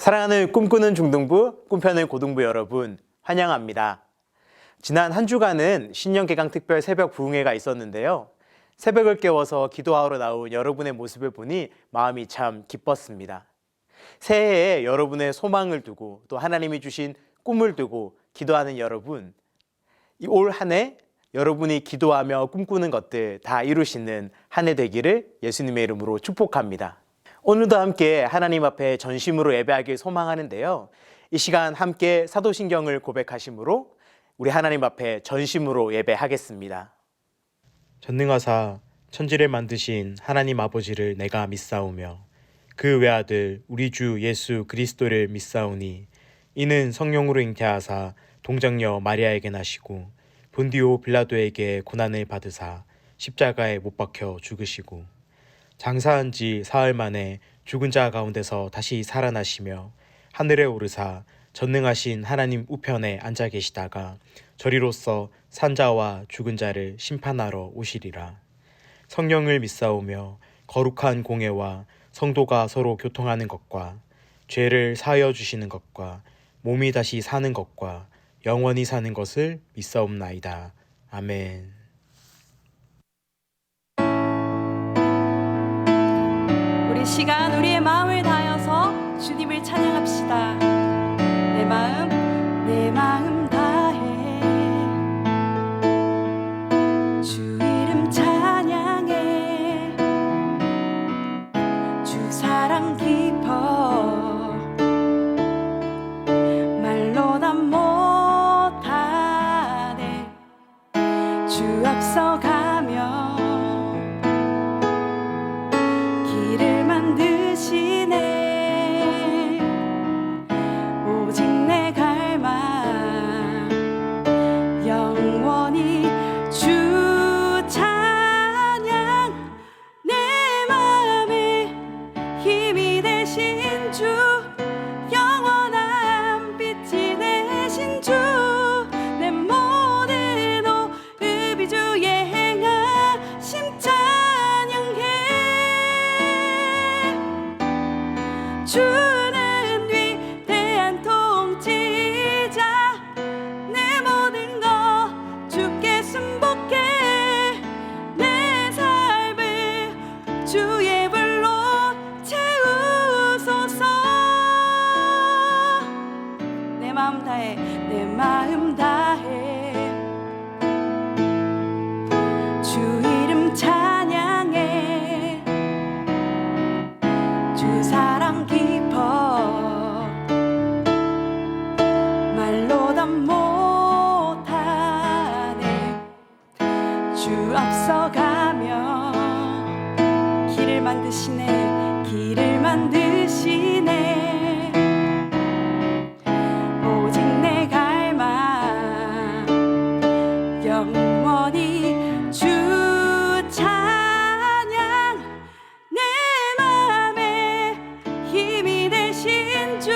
사랑하는 꿈꾸는 중등부, 꿈펴는 고등부 여러분, 환영합니다. 지난 한 주간은 신년 개강 특별 새벽 부흥회가 있었는데요. 새벽을 깨워서 기도하러 나온 여러분의 모습을 보니 마음이 참 기뻤습니다. 새해에 여러분의 소망을 두고 또 하나님이 주신 꿈을 두고 기도하는 여러분, 올 한 해 여러분이 기도하며 꿈꾸는 것들 다 이루시는 한 해 되기를 예수님의 이름으로 축복합니다. 오늘도 함께 하나님 앞에 전심으로 예배하길 소망하는데요. 이 시간 함께 사도신경을 고백하심으로 우리 하나님 앞에 전심으로 예배하겠습니다. 전능하사 천지를 만드신 하나님 아버지를 내가 믿사오며 그 외아들 우리 주 예수 그리스도를 믿사오니 이는 성령으로 잉태하사 동정녀 마리아에게 나시고 본디오 빌라도에게 고난을 받으사 십자가에 못 박혀 죽으시고 장사한 지 사흘 만에 죽은 자 가운데서 다시 살아나시며 하늘에 오르사 전능하신 하나님 우편에 앉아 계시다가 저리로서 산자와 죽은 자를 심판하러 오시리라. 성령을 믿사오며 거룩한 공예와 성도가 서로 교통하는 것과 죄를 사하여 주시는 것과 몸이 다시 사는 것과 영원히 사는 것을 믿사옵나이다. 아멘. 우리 시간 우리의 마음을 다하여서 주님을 찬양합시다. 내 마음 다해 주 이름 찬양해 주 사랑 깊어 말로 다 못하네 주 앞서가며 길을 만드시네 오직 내 갈망 영원히 주 찬양 내 마음에 힘이 되신 주 영원한 빛이 되신 주 내 모든 호흡이 주의 행하심 찬양해 주는 위대한 통치자 내 모든 것 주께 순복해 내 삶을 주의 불로 채우소서 내 마음 다해 주 이름 찬양해 주 사랑 깊어 말로 다 못하네 주 앞서가며 길을 만드시네 오직 내 갈망 영원히 주 찬양 내 맘에 힘이 되신 주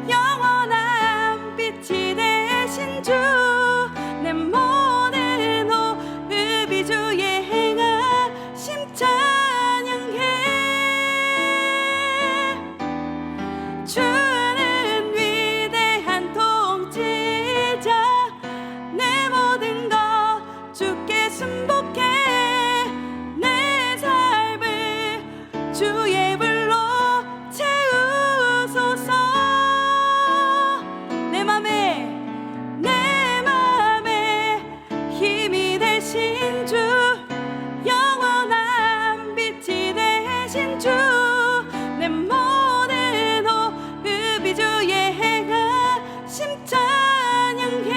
영원한 빛이 되신 주 내 모든 호흡이 주의 행하심 찬양해 주는 위대한 통치자 내 모든 것 주께 순복해 내 삶을 주의 불로 채우소서 내 맘에 힘이 되신 주 영원한 빛이 되신 주 내 모든 호흡이 주의 행하심 찬양해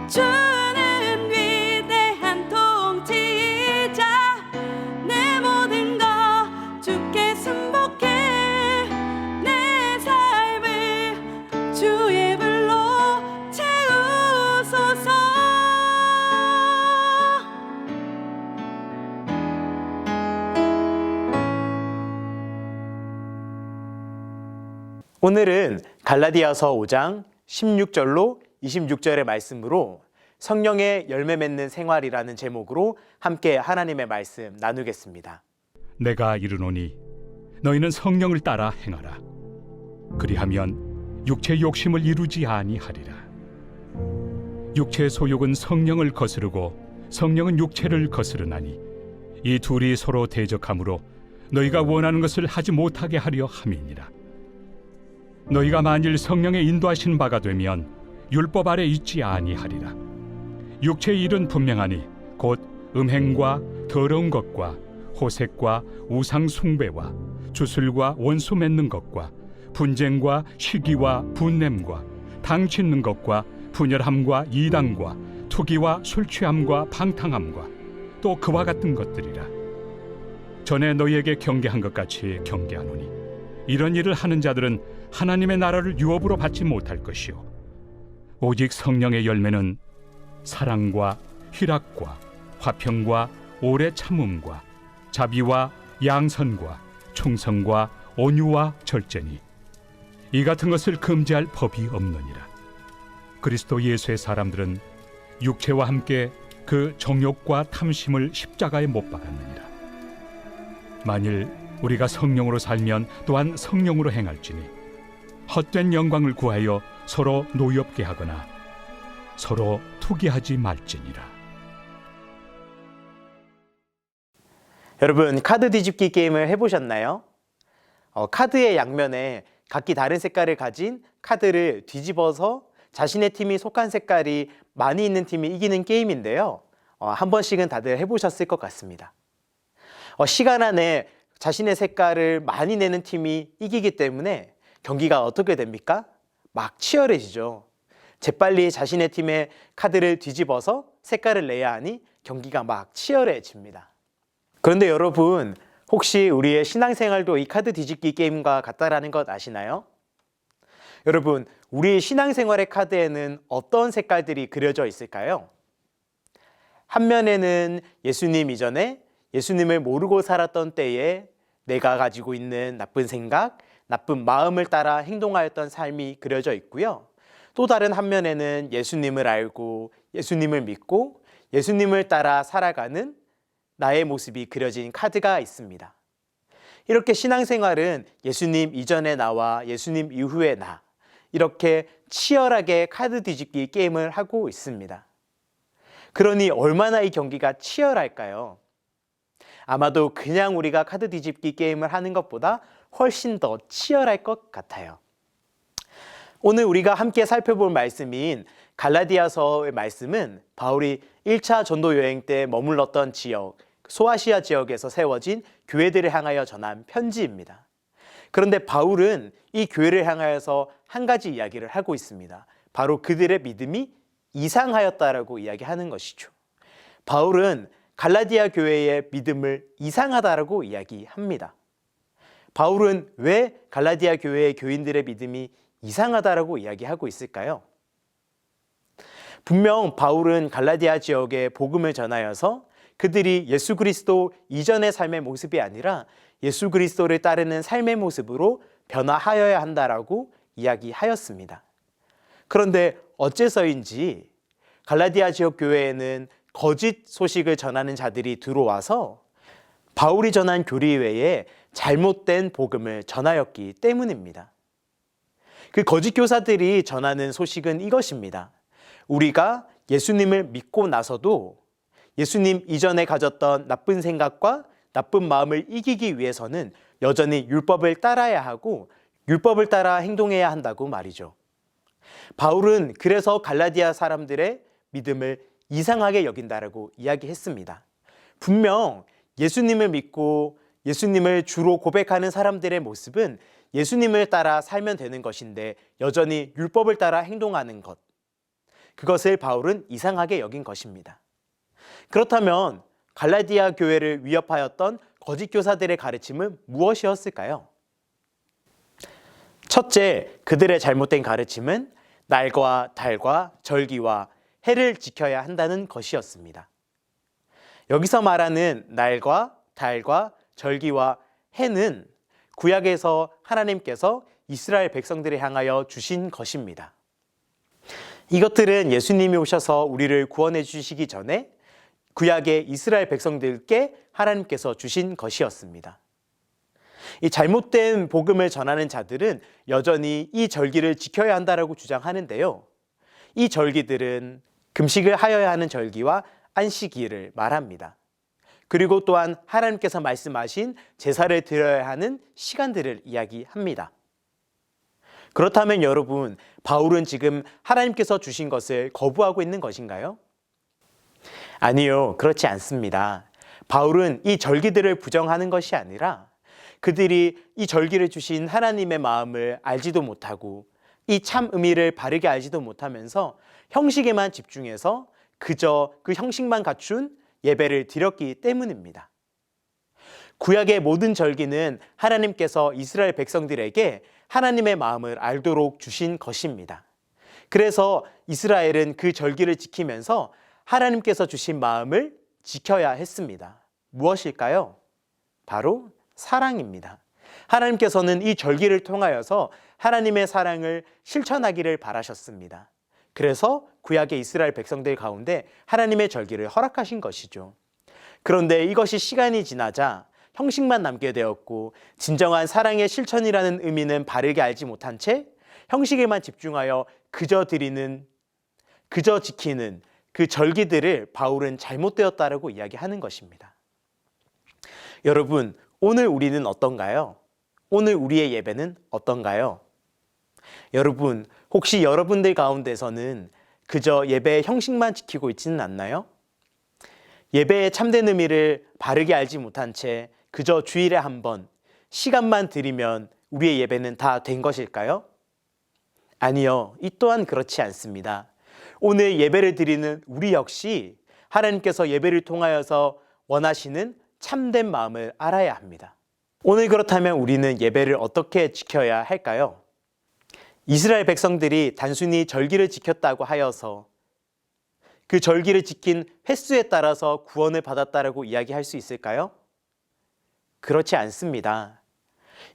주는 위대한 통치자 내 모든 것 주께 순복해 내 삶을 주의 불로 채우소서 오늘은 갈라디아서 5장 16절로 26절의 말씀으로 성령의 열매 맺는 생활이라는 제목으로 함께 하나님의 말씀 나누겠습니다. 내가 이르노니 너희는 성령을 따라 행하라. 그리하면 육체의 욕심을 이루지 아니하리라. 육체의 소욕은 성령을 거스르고 성령은 육체를 거스르나니 이 둘이 서로 대적하므로 너희가 원하는 것을 하지 못하게 하려 함이니라. 너희가 만일 성령의 인도하신 바가 되면 율법 아래 있지 아니하리라. 육체의 일은 분명하니 곧 음행과 더러운 것과 호색과 우상 숭배와 주술과 원수 맺는 것과 분쟁과 시기와 분냄과 당 짓는 것과 분열함과 이단과 투기와 술 취함과 방탕함과 또 그와 같은 것들이라. 전에 너희에게 경계한 것 같이 경계하노니 이런 일을 하는 자들은 하나님의 나라를 유업으로 받지 못할 것이요 오직 성령의 열매는 사랑과 희락과 화평과 오래 참음과 자비와 양선과 충성과 온유와 절제니 이 같은 것을 금지할 법이 없느니라. 그리스도 예수의 사람들은 육체와 함께 그 정욕과 탐심을 십자가에 못 박았느니라. 만일 우리가 성령으로 살면 또한 성령으로 행할지니 헛된 영광을 구하여 서로 노엽게 하거나 서로 투기하지 말지니라. 여러분, 카드 뒤집기 게임을 해보셨나요? 카드의 양면에 각기 다른 색깔을 가진 카드를 뒤집어서 자신의 팀이 속한 색깔이 많이 있는 팀이 이기는 게임인데요. 한 번씩은 다들 해보셨을 것 같습니다. 시간 안에 자신의 색깔을 많이 내는 팀이 이기기 때문에 경기가 어떻게 됩니까? 막 치열해지죠. 재빨리 자신의 팀의 카드를 뒤집어서 색깔을 내야 하니 경기가 막 치열해집니다. 그런데 여러분, 혹시 우리의 신앙생활도 이 카드 뒤집기 게임과 같다라는 것 아시나요? 여러분, 우리 신앙생활의 카드에는 어떤 색깔들이 그려져 있을까요? 한 면에는 예수님 이전에 예수님을 모르고 살았던 때에 내가 가지고 있는 나쁜 생각, 나쁜 마음을 따라 행동하였던 삶이 그려져 있고요. 또 다른 한 면에는 예수님을 알고 예수님을 믿고 예수님을 따라 살아가는 나의 모습이 그려진 카드가 있습니다. 이렇게 신앙생활은 예수님 이전의 나와 예수님 이후의 나, 이렇게 치열하게 카드 뒤집기 게임을 하고 있습니다. 그러니 얼마나 이 경기가 치열할까요? 아마도 그냥 우리가 카드 뒤집기 게임을 하는 것보다 훨씬 더 치열할 것 같아요. 오늘 우리가 함께 살펴볼 말씀인 갈라디아서의 말씀은 바울이 1차 전도 여행 때 머물렀던 지역, 소아시아 지역에서 세워진 교회들을 향하여 전한 편지입니다. 그런데 바울은 이 교회를 향하여서 한 가지 이야기를 하고 있습니다. 바로 그들의 믿음이 이상하였다라고 이야기하는 것이죠. 바울은 갈라디아 교회의 믿음을 이상하다라고 이야기합니다. 바울은 왜 갈라디아 교회의 교인들의 믿음이 이상하다라고 이야기하고 있을까요? 분명 바울은 갈라디아 지역에 복음을 전하여서 그들이 예수 그리스도 이전의 삶의 모습이 아니라 예수 그리스도를 따르는 삶의 모습으로 변화하여야 한다라고 이야기하였습니다. 그런데 어째서인지 갈라디아 지역 교회에는 거짓 소식을 전하는 자들이 들어와서 바울이 전한 교리 외에 잘못된 복음을 전하였기 때문입니다. 그 거짓 교사들이 전하는 소식은 이것입니다. 우리가 예수님을 믿고 나서도 예수님 이전에 가졌던 나쁜 생각과 나쁜 마음을 이기기 위해서는 여전히 율법을 따라야 하고 율법을 따라 행동해야 한다고 말이죠. 바울은 그래서 갈라디아 사람들의 믿음을 이상하게 여긴다라고 이야기했습니다. 분명 예수님을 믿고 예수님을 주로 고백하는 사람들의 모습은 예수님을 따라 살면 되는 것인데 여전히 율법을 따라 행동하는 것, 그것을 바울은 이상하게 여긴 것입니다. 그렇다면 갈라디아 교회를 위협하였던 거짓 교사들의 가르침은 무엇이었을까요? 첫째, 그들의 잘못된 가르침은 날과 달과 절기와 해를 지켜야 한다는 것이었습니다. 여기서 말하는 날과 달과 절기와 해는 구약에서 하나님께서 이스라엘 백성들을 향하여 주신 것입니다. 이것들은 예수님이 오셔서 우리를 구원해 주시기 전에 구약의 이스라엘 백성들께 하나님께서 주신 것이었습니다. 이 잘못된 복음을 전하는 자들은 여전히 이 절기를 지켜야 한다라고 주장하는데요. 이 절기들은 금식을 하여야 하는 절기와 안식일을 말합니다. 그리고 또한 하나님께서 말씀하신 제사를 드려야 하는 시간들을 이야기합니다. 그렇다면 여러분, 바울은 지금 하나님께서 주신 것을 거부하고 있는 것인가요? 아니요, 그렇지 않습니다. 바울은 이 절기들을 부정하는 것이 아니라 그들이 이 절기를 주신 하나님의 마음을 알지도 못하고 이 참 의미를 바르게 알지도 못하면서 형식에만 집중해서 그저 그 형식만 갖춘 예배를 드렸기 때문입니다. 구약의 모든 절기는 하나님께서 이스라엘 백성들에게 하나님의 마음을 알도록 주신 것입니다. 그래서 이스라엘은 그 절기를 지키면서 하나님께서 주신 마음을 지켜야 했습니다. 무엇일까요? 바로 사랑입니다. 하나님께서는 이 절기를 통하여서 하나님의 사랑을 실천하기를 바라셨습니다. 그래서 구약의 이스라엘 백성들 가운데 하나님의 절기를 허락하신 것이죠. 그런데 이것이 시간이 지나자 형식만 남게 되었고 진정한 사랑의 실천이라는 의미는 바르게 알지 못한 채 형식에만 집중하여 그저 지키는 그 절기들을 바울은 잘못되었다라고 이야기하는 것입니다. 여러분, 오늘 우리는 어떤가요? 오늘 우리의 예배는 어떤가요? 여러분, 혹시 여러분들 가운데서는 그저 예배의 형식만 지키고 있지는 않나요? 예배의 참된 의미를 바르게 알지 못한 채 그저 주일에 한 번 시간만 들이면 우리의 예배는 다 된 것일까요? 아니요, 이 또한 그렇지 않습니다. 오늘 예배를 드리는 우리 역시 하나님께서 예배를 통하여서 원하시는 참된 마음을 알아야 합니다. 오늘 그렇다면 우리는 예배를 어떻게 지켜야 할까요? 이스라엘 백성들이 단순히 절기를 지켰다고 하여서 그 절기를 지킨 횟수에 따라서 구원을 받았다라고 이야기할 수 있을까요? 그렇지 않습니다.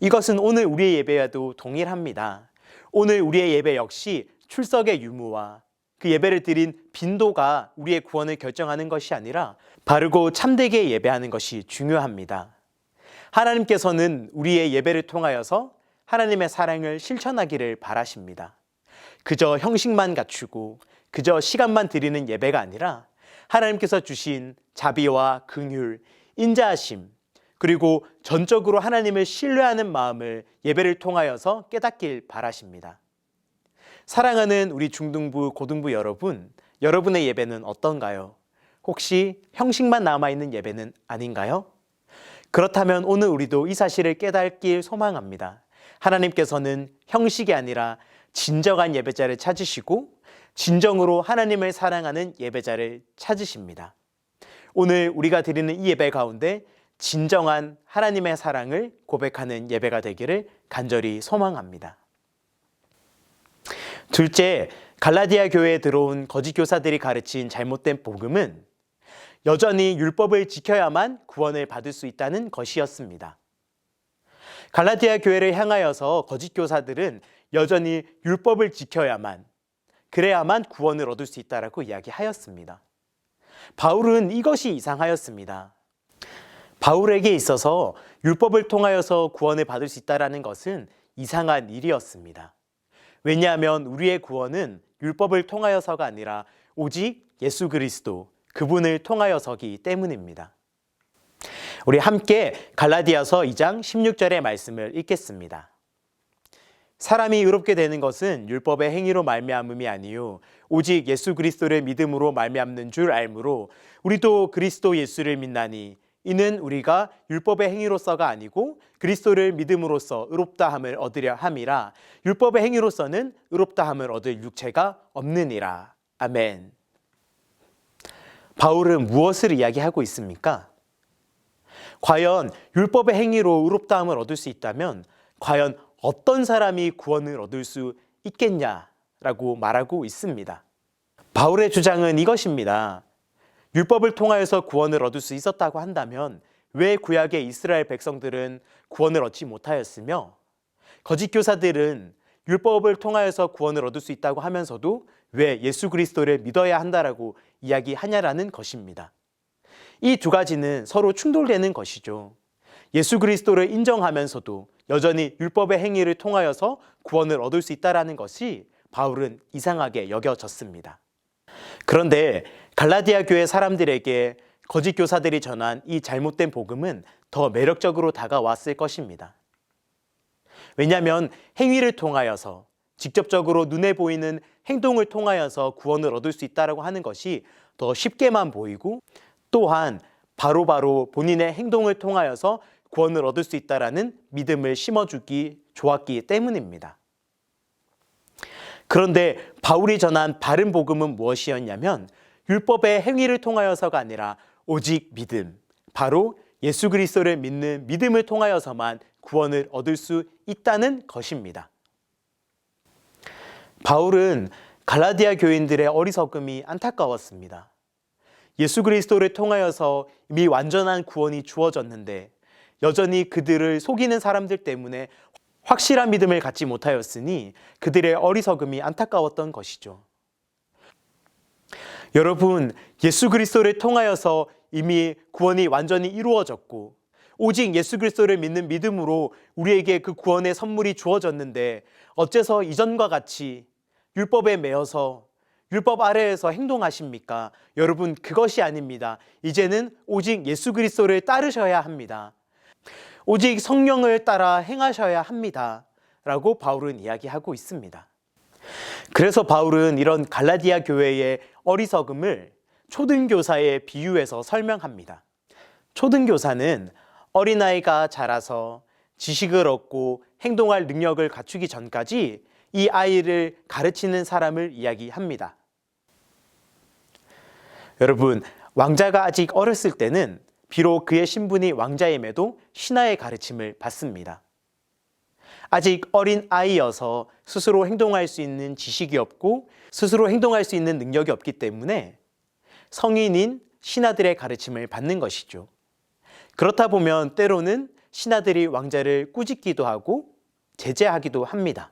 이것은 오늘 우리의 예배와도 동일합니다. 오늘 우리의 예배 역시 출석의 유무와 그 예배를 드린 빈도가 우리의 구원을 결정하는 것이 아니라 바르고 참되게 예배하는 것이 중요합니다. 하나님께서는 우리의 예배를 통하여서 하나님의 사랑을 실천하기를 바라십니다. 그저 형식만 갖추고 그저 시간만 드리는 예배가 아니라 하나님께서 주신 자비와 긍휼, 인자하심, 그리고 전적으로 하나님을 신뢰하는 마음을 예배를 통하여서 깨닫길 바라십니다. 사랑하는 우리 중등부, 고등부 여러분, 여러분의 예배는 어떤가요? 혹시 형식만 남아있는 예배는 아닌가요? 그렇다면 오늘 우리도 이 사실을 깨닫길 소망합니다. 하나님께서는 형식이 아니라 진정한 예배자를 찾으시고 진정으로 하나님을 사랑하는 예배자를 찾으십니다. 오늘 우리가 드리는 이 예배 가운데 진정한 하나님의 사랑을 고백하는 예배가 되기를 간절히 소망합니다. 둘째, 갈라디아 교회에 들어온 거짓 교사들이 가르친 잘못된 복음은 여전히 율법을 지켜야만 구원을 받을 수 있다는 것이었습니다. 갈라디아 교회를 향하여서 거짓 교사들은 여전히 율법을 지켜야만, 그래야만 구원을 얻을 수 있다라고 이야기하였습니다. 바울은 이것이 이상하였습니다. 바울에게 있어서 율법을 통하여서 구원을 받을 수 있다라는 것은 이상한 일이었습니다. 왜냐하면 우리의 구원은 율법을 통하여서가 아니라 오직 예수 그리스도, 그분을 통하여서기 때문입니다. 우리 함께 갈라디아서 2장 16절의 말씀을 읽겠습니다. 사람이 의롭게 되는 것은 율법의 행위로 말미암음이 아니요 오직 예수 그리스도를 믿음으로 말미암는 줄 알므로 우리도 그리스도 예수를 믿나니 이는 우리가 율법의 행위로서가 아니고 그리스도를 믿음으로써 의롭다함을 얻으려 함이라. 율법의 행위로서는 의롭다함을 얻을 육체가 없느니라. 아멘. 바울은 무엇을 이야기하고 있습니까? 과연 율법의 행위로 의롭다함을 얻을 수 있다면 과연 어떤 사람이 구원을 얻을 수 있겠냐라고 말하고 있습니다. 바울의 주장은 이것입니다. 율법을 통하여서 구원을 얻을 수 있었다고 한다면 왜 구약의 이스라엘 백성들은 구원을 얻지 못하였으며 거짓 교사들은 율법을 통하여서 구원을 얻을 수 있다고 하면서도 왜 예수 그리스도를 믿어야 한다라고 이야기하냐라는 것입니다. 이 두 가지는 서로 충돌되는 것이죠. 예수 그리스도를 인정하면서도 여전히 율법의 행위를 통하여서 구원을 얻을 수 있다는 것이 바울은 이상하게 여겨졌습니다. 그런데 갈라디아 교회 사람들에게 거짓 교사들이 전한 이 잘못된 복음은 더 매력적으로 다가왔을 것입니다. 왜냐하면 행위를 통하여서 직접적으로 눈에 보이는 행동을 통하여서 구원을 얻을 수 있다고 하는 것이 더 쉽게만 보이고 또한 바로바로 본인의 행동을 통하여서 구원을 얻을 수 있다는 믿음을 심어주기 좋았기 때문입니다. 그런데 바울이 전한 바른 복음은 무엇이었냐면 율법의 행위를 통하여서가 아니라 오직 믿음, 바로 예수 그리스도를 믿는 믿음을 통하여서만 구원을 얻을 수 있다는 것입니다. 바울은 갈라디아 교인들의 어리석음이 안타까웠습니다. 예수 그리스도를 통하여서 이미 완전한 구원이 주어졌는데 여전히 그들을 속이는 사람들 때문에 확실한 믿음을 갖지 못하였으니 그들의 어리석음이 안타까웠던 것이죠. 여러분, 예수 그리스도를 통하여서 이미 구원이 완전히 이루어졌고 오직 예수 그리스도를 믿는 믿음으로 우리에게 그 구원의 선물이 주어졌는데 어째서 이전과 같이 율법에 매여서 율법 아래에서 행동하십니까? 여러분, 그것이 아닙니다. 이제는 오직 예수 그리스도를 따르셔야 합니다. 오직 성령을 따라 행하셔야 합니다. 라고 바울은 이야기하고 있습니다. 그래서 바울은 이런 갈라디아 교회의 어리석음을 초등교사의 비유에서 설명합니다. 초등교사는 어린아이가 자라서 지식을 얻고 행동할 능력을 갖추기 전까지 이 아이를 가르치는 사람을 이야기합니다. 여러분, 왕자가 아직 어렸을 때는 비록 그의 신분이 왕자임에도 신하의 가르침을 받습니다. 아직 어린 아이여서 스스로 행동할 수 있는 지식이 없고 스스로 행동할 수 있는 능력이 없기 때문에 성인인 신하들의 가르침을 받는 것이죠. 그렇다 보면 때로는 신하들이 왕자를 꾸짖기도 하고 제재하기도 합니다.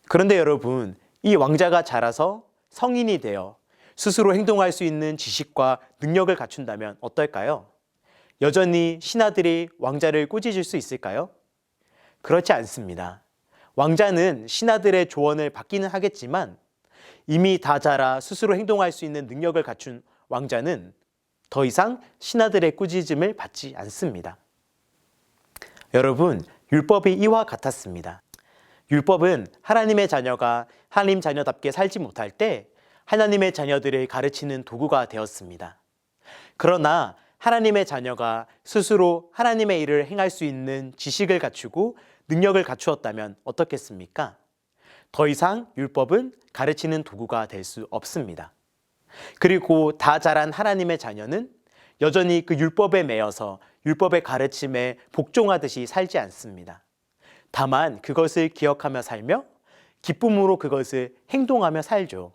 그런데 여러분, 이 왕자가 자라서 성인이 되어 스스로 행동할 수 있는 지식과 능력을 갖춘다면 어떨까요? 여전히 신하들이 왕자를 꾸짖을 수 있을까요? 그렇지 않습니다. 왕자는 신하들의 조언을 받기는 하겠지만 이미 다 자라 스스로 행동할 수 있는 능력을 갖춘 왕자는 더 이상 신하들의 꾸짖음을 받지 않습니다. 여러분, 율법이 이와 같았습니다. 율법은 하나님의 자녀가 하나님 자녀답게 살지 못할 때 하나님의 자녀들을 가르치는 도구가 되었습니다. 그러나 하나님의 자녀가 스스로 하나님의 일을 행할 수 있는 지식을 갖추고 능력을 갖추었다면 어떻겠습니까? 더 이상 율법은 가르치는 도구가 될 수 없습니다. 그리고 다 자란 하나님의 자녀는 여전히 그 율법에 매여서 율법의 가르침에 복종하듯이 살지 않습니다. 다만 그것을 기억하며 살며 기쁨으로 그것을 행동하며 살죠.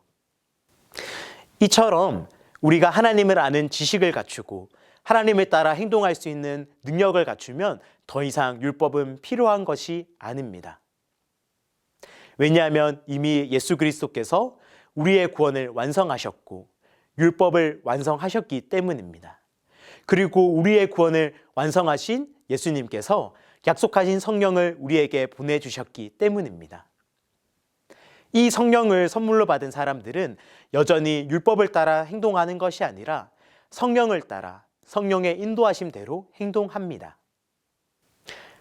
이처럼 우리가 하나님을 아는 지식을 갖추고 하나님을 따라 행동할 수 있는 능력을 갖추면 더 이상 율법은 필요한 것이 아닙니다. 왜냐하면 이미 예수 그리스도께서 우리의 구원을 완성하셨고 율법을 완성하셨기 때문입니다. 그리고 우리의 구원을 완성하신 예수님께서 약속하신 성령을 우리에게 보내주셨기 때문입니다. 이 성령을 선물로 받은 사람들은 여전히 율법을 따라 행동하는 것이 아니라 성령을 따라 성령의 인도하심대로 행동합니다.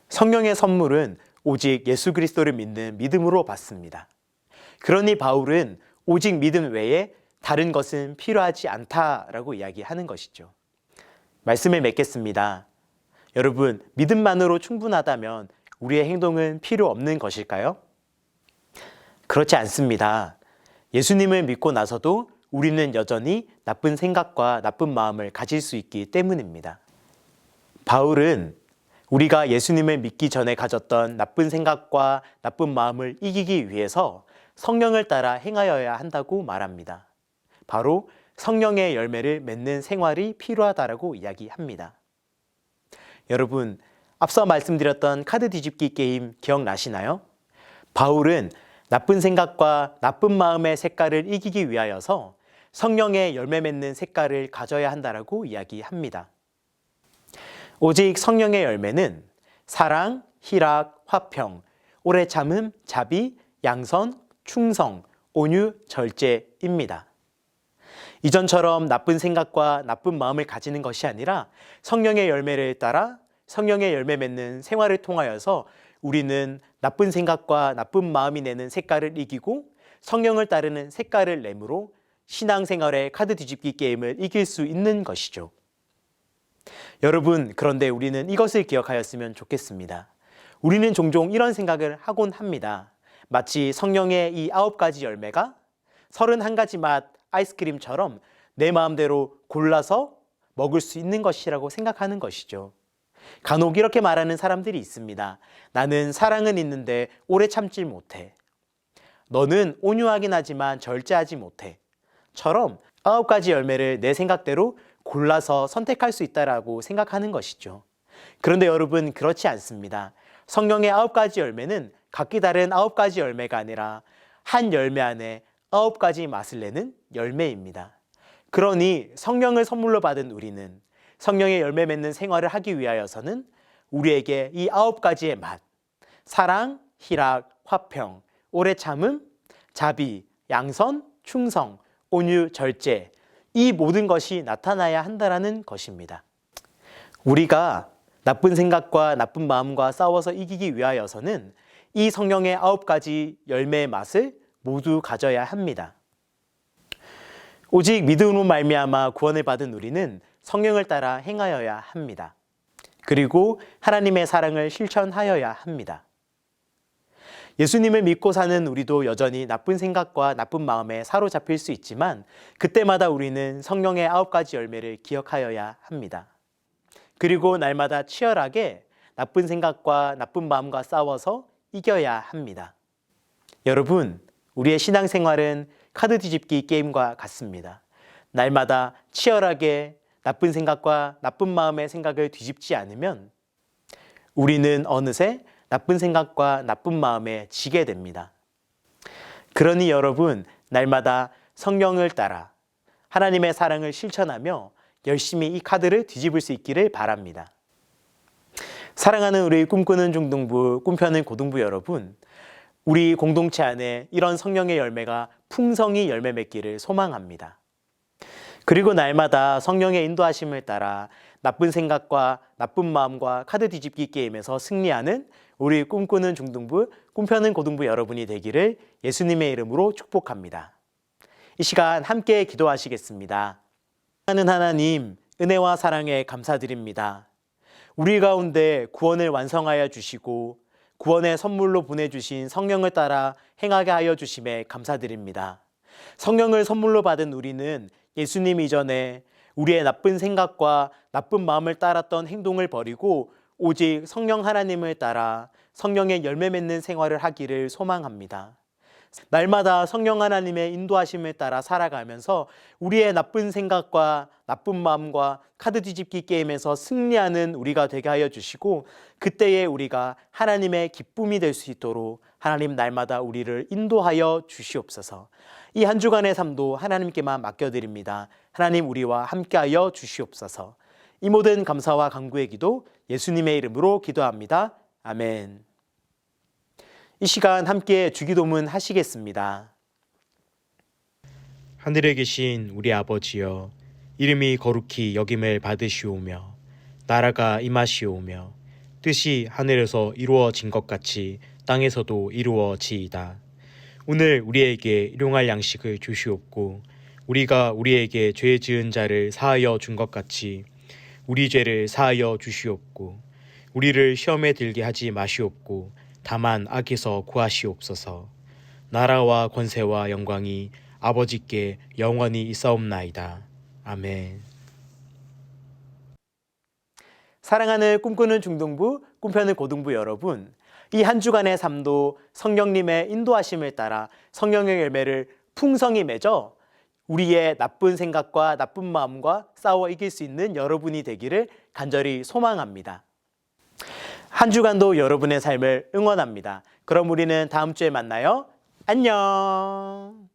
성령의 선물은 오직 예수 그리스도를 믿는 믿음으로 받습니다. 그러니 바울은 오직 믿음 외에 다른 것은 필요하지 않다라고 이야기하는 것이죠. 말씀을 맺겠습니다. 여러분, 믿음만으로 충분하다면 우리의 행동은 필요 없는 것일까요? 그렇지 않습니다. 예수님을 믿고 나서도 우리는 여전히 나쁜 생각과 나쁜 마음을 가질 수 있기 때문입니다. 바울은 우리가 예수님을 믿기 전에 가졌던 나쁜 생각과 나쁜 마음을 이기기 위해서 성령을 따라 행하여야 한다고 말합니다. 바로 성령의 열매를 맺는 생활이 필요하다고 이야기합니다. 여러분, 앞서 말씀드렸던 카드 뒤집기 게임 기억나시나요? 바울은 나쁜 생각과 나쁜 마음의 색깔을 이기기 위하여서 성령의 열매 맺는 색깔을 가져야 한다고 이야기합니다. 오직 성령의 열매는 사랑, 희락, 화평, 오래 참음, 자비, 양선, 충성, 온유, 절제입니다. 이전처럼 나쁜 생각과 나쁜 마음을 가지는 것이 아니라 성령의 열매를 따라 성령의 열매 맺는 생활을 통하여서 우리는 나쁜 생각과 나쁜 마음이 내는 색깔을 이기고 성령을 따르는 색깔을 내므로 신앙생활의 카드 뒤집기 게임을 이길 수 있는 것이죠. 여러분, 그런데 우리는 이것을 기억하였으면 좋겠습니다. 우리는 종종 이런 생각을 하곤 합니다. 마치 성령의 이 9가지 열매가 31가지 맛 아이스크림처럼 내 마음대로 골라서 먹을 수 있는 것이라고 생각하는 것이죠. 간혹 이렇게 말하는 사람들이 있습니다. 나는 사랑은 있는데 오래 참질 못해. 너는 온유하긴 하지만 절제하지 못해. 처럼 9가지 열매를 내 생각대로 골라서 선택할 수 있다라고 생각하는 것이죠. 그런데 여러분, 그렇지 않습니다. 성령의 9가지 열매는 각기 다른 9가지 열매가 아니라 한 열매 안에 9가지 맛을 내는 열매입니다. 그러니 성령을 선물로 받은 우리는 성령의 열매 맺는 생활을 하기 위하여서는 우리에게 이 9가지의 맛, 사랑, 희락, 화평, 오래 참음, 자비, 양선, 충성, 온유, 절제, 이 모든 것이 나타나야 한다는 것입니다. 우리가 나쁜 생각과 나쁜 마음과 싸워서 이기기 위하여서는 이 성령의 9가지 열매의 맛을 모두 가져야 합니다. 오직 믿음으로 말미암아 구원을 받은 우리는 성령을 따라 행하여야 합니다. 그리고 하나님의 사랑을 실천하여야 합니다. 예수님을 믿고 사는 우리도 여전히 나쁜 생각과 나쁜 마음에 사로잡힐 수 있지만 그때마다 우리는 성령의 9가지 열매를 기억하여야 합니다. 그리고 날마다 치열하게 나쁜 생각과 나쁜 마음과 싸워서 이겨야 합니다. 여러분, 우리의 신앙생활은 카드 뒤집기 게임과 같습니다. 날마다 치열하게 나쁜 생각과 나쁜 마음의 생각을 뒤집지 않으면 우리는 어느새 나쁜 생각과 나쁜 마음에 지게 됩니다. 그러니 여러분, 날마다 성령을 따라 하나님의 사랑을 실천하며 열심히 이 카드를 뒤집을 수 있기를 바랍니다. 사랑하는 우리 꿈꾸는 중등부, 꿈펴는 고등부 여러분, 우리 공동체 안에 이런 성령의 열매가 풍성히 열매 맺기를 소망합니다. 그리고 날마다 성령의 인도하심을 따라 나쁜 생각과 나쁜 마음과 카드 뒤집기 게임에서 승리하는 우리 꿈꾸는 중등부, 꿈펴는 고등부 여러분이 되기를 예수님의 이름으로 축복합니다. 이 시간 함께 기도하시겠습니다. 하나님, 하나님, 은혜와 사랑에 감사드립니다. 우리 가운데 구원을 완성하여 주시고 구원의 선물로 보내주신 성령을 따라 행하게 하여 주심에 감사드립니다. 성령을 선물로 받은 우리는 예수님 이전에 우리의 나쁜 생각과 나쁜 마음을 따랐던 행동을 버리고 오직 성령 하나님을 따라 성령의 열매 맺는 생활을 하기를 소망합니다. 날마다 성령 하나님의 인도하심을 따라 살아가면서 우리의 나쁜 생각과 나쁜 마음과 카드 뒤집기 게임에서 승리하는 우리가 되게 하여 주시고 그때에 우리가 하나님의 기쁨이 될 수 있도록 하나님 날마다 우리를 인도하여 주시옵소서. 이 한 주간의 삶도 하나님께만 맡겨드립니다. 하나님 우리와 함께하여 주시옵소서. 이 모든 감사와 간구의 기도 예수님의 이름으로 기도합니다. 아멘. 이 시간 함께 주기도문 하시겠습니다. 하늘에 계신 우리 아버지여, 이름이 거룩히 여김을 받으시오며 나라가 임하시오며 뜻이 하늘에서 이루어진 것 같이 땅에서도 이루어지이다. 오늘 우리에게 일용할 양식을 주시옵고 우리가 우리에게 죄 지은 자를 사하여 준 것 같이 우리 죄를 사하여 주시옵고 우리를 시험에 들게 하지 마시옵고 다만 악에서 구하시옵소서. 나라와 권세와 영광이 아버지께 영원히 있사옵나이다. 아멘. 사랑하는 꿈꾸는 중등부, 꿈펴는 고등부 여러분, 이 한 주간의 삶도 성령님의 인도하심을 따라 성령의 열매를 풍성히 맺어 우리의 나쁜 생각과 나쁜 마음과 싸워 이길 수 있는 여러분이 되기를 간절히 소망합니다. 한 주간도 여러분의 삶을 응원합니다. 그럼 우리는 다음 주에 만나요. 안녕.